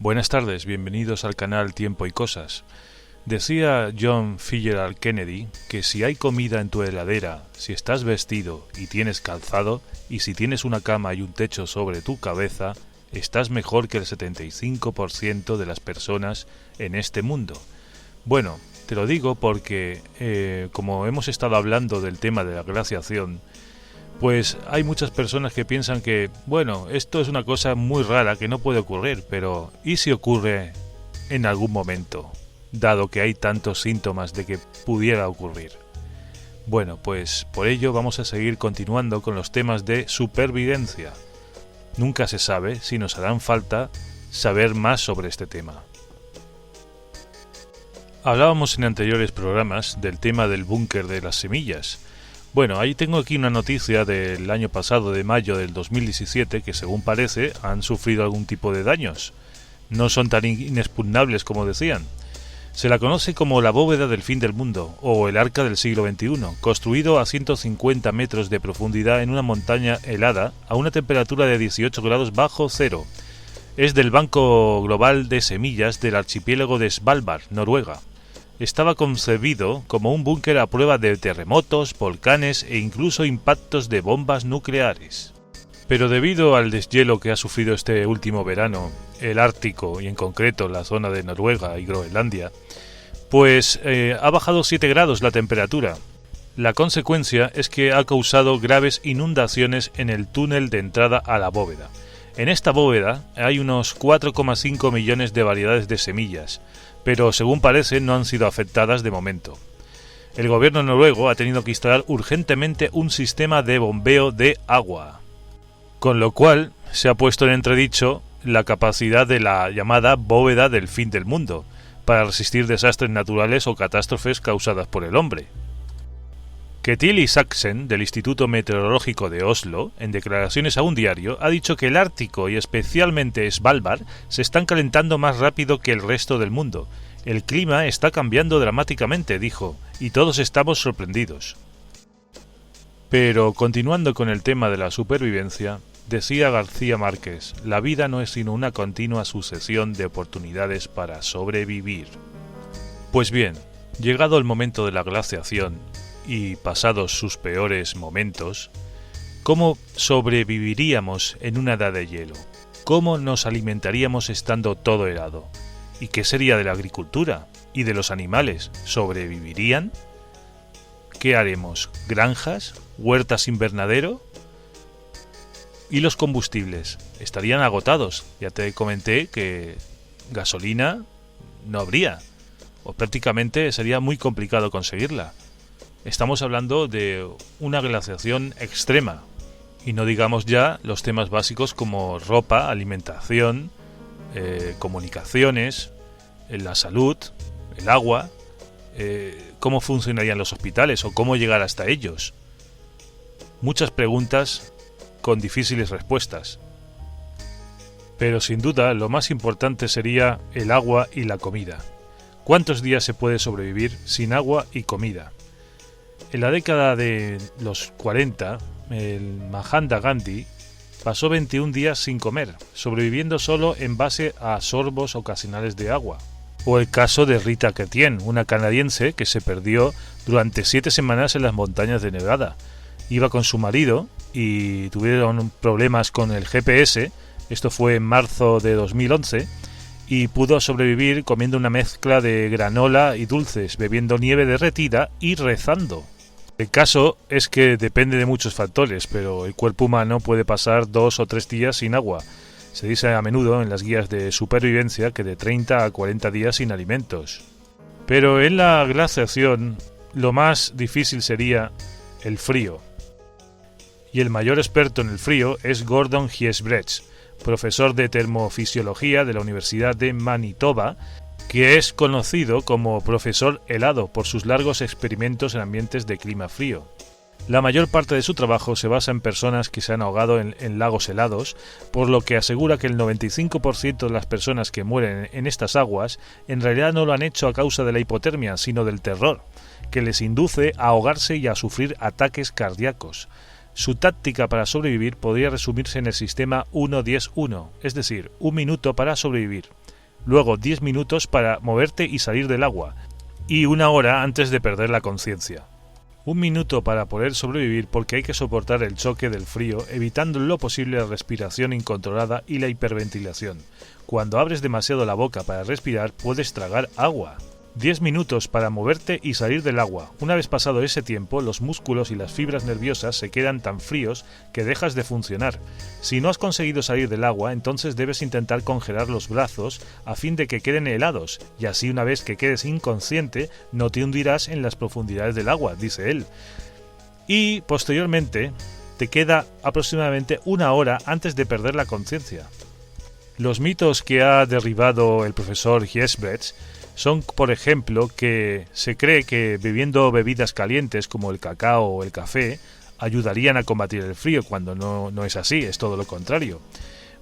Buenas tardes, bienvenidos al canal Tiempo y Cosas. Decía John F. Kennedy que si hay comida en tu heladera, si estás vestido y tienes calzado, y si tienes una cama y un techo sobre tu cabeza, estás mejor que el 75% de las personas en este mundo. Bueno, te lo digo porque, como hemos estado hablando del tema de la glaciación, pues hay muchas personas que piensan que, bueno, esto es una cosa muy rara que no puede ocurrir, pero ¿y si ocurre en algún momento, dado que hay tantos síntomas de que pudiera ocurrir? Bueno, pues por ello vamos a seguir continuando con los temas de supervivencia. Nunca se sabe si nos harán falta saber más sobre este tema. Hablábamos en anteriores programas del tema del búnker de las semillas. Bueno, ahí tengo aquí una noticia del año pasado, de mayo del 2017, que según parece han sufrido algún tipo de daños. No son tan inexpugnables como decían. Se la conoce como la bóveda del fin del mundo, o el arca del siglo XXI, construido a 150 metros de profundidad en una montaña helada a una temperatura de 18 grados bajo cero. Es del Banco Global de Semillas del archipiélago de Svalbard, Noruega. Estaba concebido como un búnker a prueba de terremotos, volcanes e incluso impactos de bombas nucleares. Pero debido al deshielo que ha sufrido este último verano, el Ártico y en concreto la zona de Noruega y Groenlandia, pues ha bajado 7 grados la temperatura. La consecuencia es que ha causado graves inundaciones en el túnel de entrada a la bóveda. En esta bóveda hay unos 4,5 millones de variedades de semillas, pero según parece no han sido afectadas de momento. El gobierno noruego ha tenido que instalar urgentemente un sistema de bombeo de agua, con lo cual se ha puesto en entredicho la capacidad de la llamada bóveda del fin del mundo para resistir desastres naturales o catástrofes causadas por el hombre. Ketil Isaksen, del Instituto Meteorológico de Oslo, en declaraciones a un diario, ha dicho que el Ártico y especialmente Svalbard se están calentando más rápido que el resto del mundo. El clima está cambiando dramáticamente, dijo, y todos estamos sorprendidos. Pero, continuando con el tema de la supervivencia, decía García Márquez, la vida no es sino una continua sucesión de oportunidades para sobrevivir. Pues bien, llegado el momento de la glaciación, y pasados sus peores momentos, ¿cómo sobreviviríamos en una edad de hielo? ¿Cómo nos alimentaríamos estando todo helado? ¿Y qué sería de la agricultura? ¿Y de los animales? ¿Sobrevivirían? ¿Qué haremos? ¿Granjas? ¿Huertas invernadero? ¿Y los combustibles? Estarían agotados. Ya te comenté que gasolina no habría, o prácticamente sería muy complicado conseguirla. Estamos hablando de una glaciación extrema, y no digamos ya los temas básicos como ropa, alimentación, comunicaciones, la salud, el agua, cómo funcionarían los hospitales o cómo llegar hasta ellos. Muchas preguntas con difíciles respuestas. Pero sin duda lo más importante sería el agua y la comida. ¿Cuántos días se puede sobrevivir sin agua y comida? En la década de los 40, el Mahatma Gandhi pasó 21 días sin comer, sobreviviendo solo en base a sorbos ocasionales de agua. O el caso de Rita Ketien, una canadiense que se perdió durante 7 semanas en las montañas de Nevada. Iba con su marido y tuvieron problemas con el GPS, esto fue en marzo de 2011, y pudo sobrevivir comiendo una mezcla de granola y dulces, bebiendo nieve derretida y rezando. El caso es que depende de muchos factores, pero el cuerpo humano puede pasar 2 o 3 días sin agua. Se dice a menudo en las guías de supervivencia que de 30 a 40 días sin alimentos. Pero en la glaciación lo más difícil sería el frío. Y el mayor experto en el frío es Gordon Giesbrecht, profesor de termofisiología de la Universidad de Manitoba, que es conocido como profesor helado por sus largos experimentos en ambientes de clima frío. La mayor parte de su trabajo se basa en personas que se han ahogado en lagos helados, por lo que asegura que el 95% de las personas que mueren en estas aguas en realidad no lo han hecho a causa de la hipotermia, sino del terror, que les induce a ahogarse y a sufrir ataques cardíacos. Su táctica para sobrevivir podría resumirse en el sistema 1-10-1, es decir, 1 minuto para sobrevivir. luego 10 minutos para moverte y salir del agua, y 1 hora antes de perder la conciencia. 1 minuto para poder sobrevivir porque hay que soportar el choque del frío, evitando en lo posible la respiración incontrolada y la hiperventilación. Cuando abres demasiado la boca para respirar, puedes tragar agua. 10 minutos para moverte y salir del agua. Una vez pasado ese tiempo, los músculos y las fibras nerviosas se quedan tan fríos que dejas de funcionar. Si no has conseguido salir del agua, entonces debes intentar congelar los brazos a fin de que queden helados, y así una vez que quedes inconsciente, no te hundirás en las profundidades del agua, dice él. Y posteriormente, te queda aproximadamente 1 hora antes de perder la conciencia. Los mitos que ha derribado el profesor Giesbrecht son, por ejemplo, que se cree que bebiendo bebidas calientes como el cacao o el café ayudarían a combatir el frío, cuando no es así, es todo lo contrario.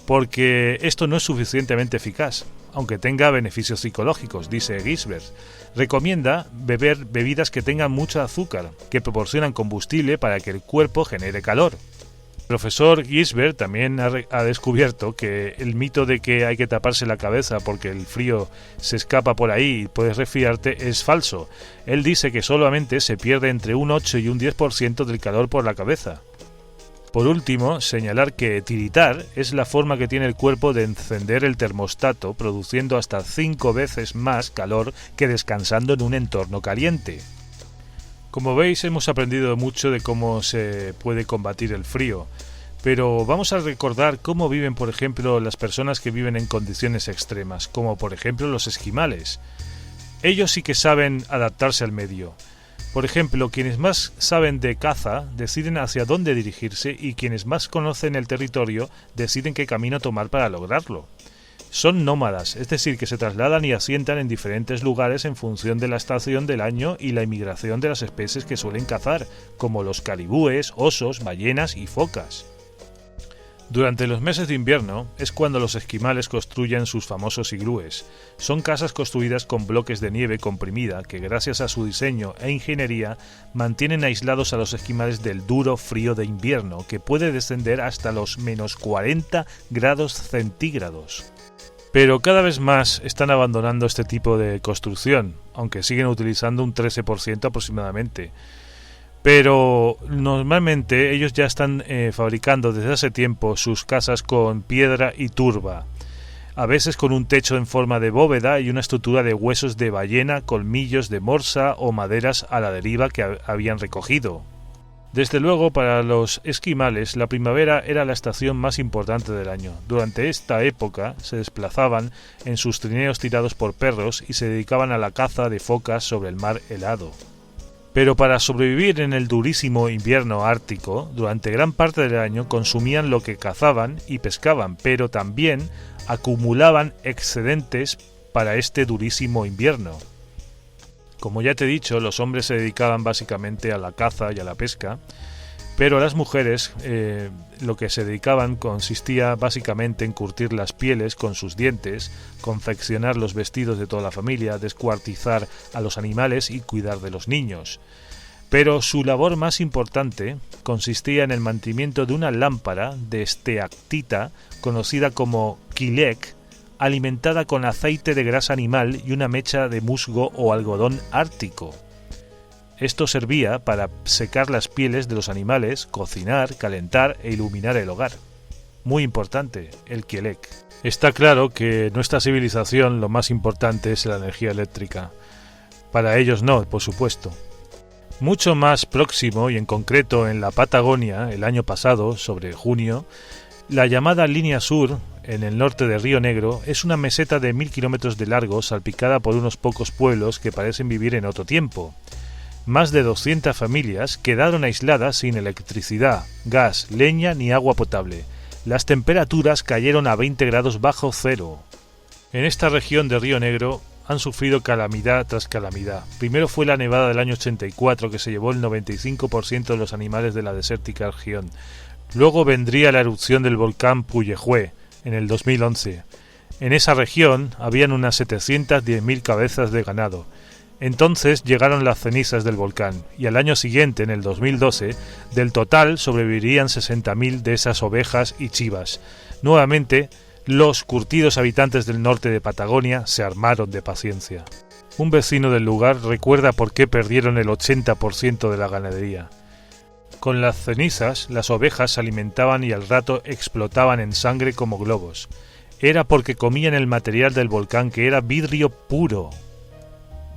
Porque esto no es suficientemente eficaz, aunque tenga beneficios psicológicos, dice Giesbrecht. Recomienda beber bebidas que tengan mucho azúcar, que proporcionan combustible para que el cuerpo genere calor. El profesor Giesbrecht también ha descubierto que el mito de que hay que taparse la cabeza porque el frío se escapa por ahí y puedes resfriarte es falso. Él dice que solamente se pierde entre un 8 y un 10% del calor por la cabeza. Por último, señalar que tiritar es la forma que tiene el cuerpo de encender el termostato, produciendo hasta 5 veces más calor que descansando en un entorno caliente. Como veis, hemos aprendido mucho de cómo se puede combatir el frío, pero vamos a recordar cómo viven, por ejemplo, las personas que viven en condiciones extremas, como por ejemplo los esquimales. Ellos sí que saben adaptarse al medio. Por ejemplo, quienes más saben de caza deciden hacia dónde dirigirse y quienes más conocen el territorio deciden qué camino tomar para lograrlo. Son nómadas, es decir, que se trasladan y asientan en diferentes lugares en función de la estación del año y la inmigración de las especies que suelen cazar, como los caribúes, osos, ballenas y focas. Durante los meses de invierno es cuando los esquimales construyen sus famosos iglúes. Son casas construidas con bloques de nieve comprimida que, gracias a su diseño e ingeniería, mantienen aislados a los esquimales del duro frío de invierno, que puede descender hasta los menos 40 grados centígrados. Pero cada vez más están abandonando este tipo de construcción, aunque siguen utilizando un 13% aproximadamente. Pero normalmente ellos ya están fabricando desde hace tiempo sus casas con piedra y turba, a veces con un techo en forma de bóveda y una estructura de huesos de ballena, colmillos de morsa o maderas a la deriva que habían recogido. Desde luego, para los esquimales, la primavera era la estación más importante del año. Durante esta época se desplazaban en sus trineos tirados por perros y se dedicaban a la caza de focas sobre el mar helado. Pero para sobrevivir en el durísimo invierno ártico, durante gran parte del año consumían lo que cazaban y pescaban, pero también acumulaban excedentes para este durísimo invierno. Como ya te he dicho, los hombres se dedicaban básicamente a la caza y a la pesca, pero las mujeres lo que se dedicaban consistía básicamente en curtir las pieles con sus dientes, confeccionar los vestidos de toda la familia, descuartizar a los animales y cuidar de los niños. Pero su labor más importante consistía en el mantenimiento de una lámpara de esteactita conocida como kilek, alimentada con aceite de grasa animal y una mecha de musgo o algodón ártico. Esto servía para secar las pieles de los animales, cocinar, calentar e iluminar el hogar. Muy importante, el kilek. Está claro que en nuestra civilización lo más importante es la energía eléctrica. Para ellos no, por supuesto. Mucho más próximo, y en concreto en la Patagonia, el año pasado, sobre junio, la llamada Línea Sur, en el norte de Río Negro, es una meseta de 1000 kilómetros de largo salpicada por unos pocos pueblos que parecen vivir en otro tiempo. Más de 200 familias quedaron aisladas sin electricidad, gas, leña ni agua potable. Las temperaturas cayeron a 20 grados bajo cero. En esta región de Río Negro han sufrido calamidad tras calamidad. Primero fue la nevada del año 84 que se llevó el 95% de los animales de la desértica región. Luego vendría la erupción del volcán Puyehue en el 2011. En esa región habían unas 710.000 cabezas de ganado. Entonces llegaron las cenizas del volcán y al año siguiente, en el 2012, del total sobrevivirían 60.000 de esas ovejas y chivas. Nuevamente, Los curtidos habitantes del norte de Patagonia se armaron de paciencia. Un vecino del lugar recuerda por qué perdieron el 80% de la ganadería. Con las cenizas, las ovejas se alimentaban y al rato explotaban en sangre como globos. Era porque comían el material del volcán, que era vidrio puro.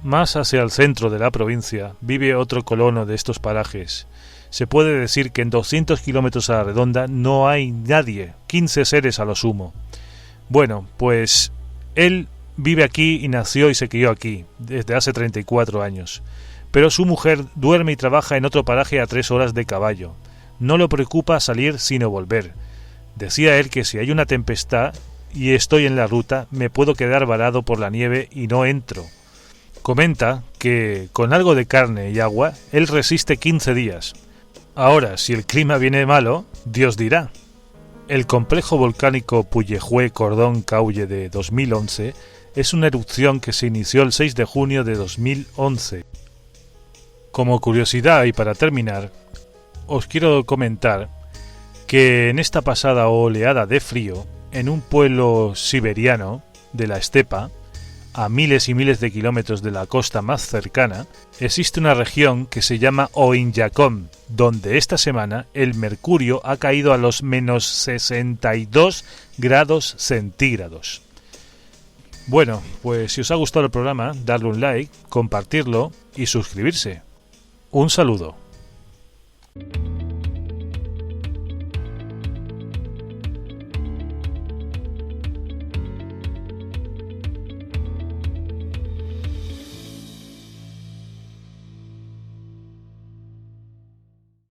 Más hacia el centro de la provincia vive otro colono de estos parajes. Se puede decir que en 200 kilómetros a la redonda no hay nadie, 15 seres a lo sumo. Bueno, pues él vive aquí y nació y se crió aquí, desde hace 34 años. Pero su mujer duerme y trabaja en otro paraje a 3 horas de caballo. No le preocupa salir sino volver. Decía él que si hay una tempestad y estoy en la ruta, me puedo quedar varado por la nieve y no entro. Comenta que con algo de carne y agua, él resiste 15 días. Ahora, si el clima viene malo, Dios dirá. El complejo volcánico Puyehue-Cordón-Caulle de 2011 es una erupción que se inició el 6 de junio de 2011. Como curiosidad y para terminar, os quiero comentar que en esta pasada oleada de frío, en un pueblo siberiano de la estepa, a miles y miles de kilómetros de la costa más cercana, existe una región que se llama Oinyakom, donde esta semana el mercurio ha caído a los menos 62 grados centígrados. Bueno, pues si os ha gustado el programa, darle un like, compartirlo y suscribirse. Un saludo.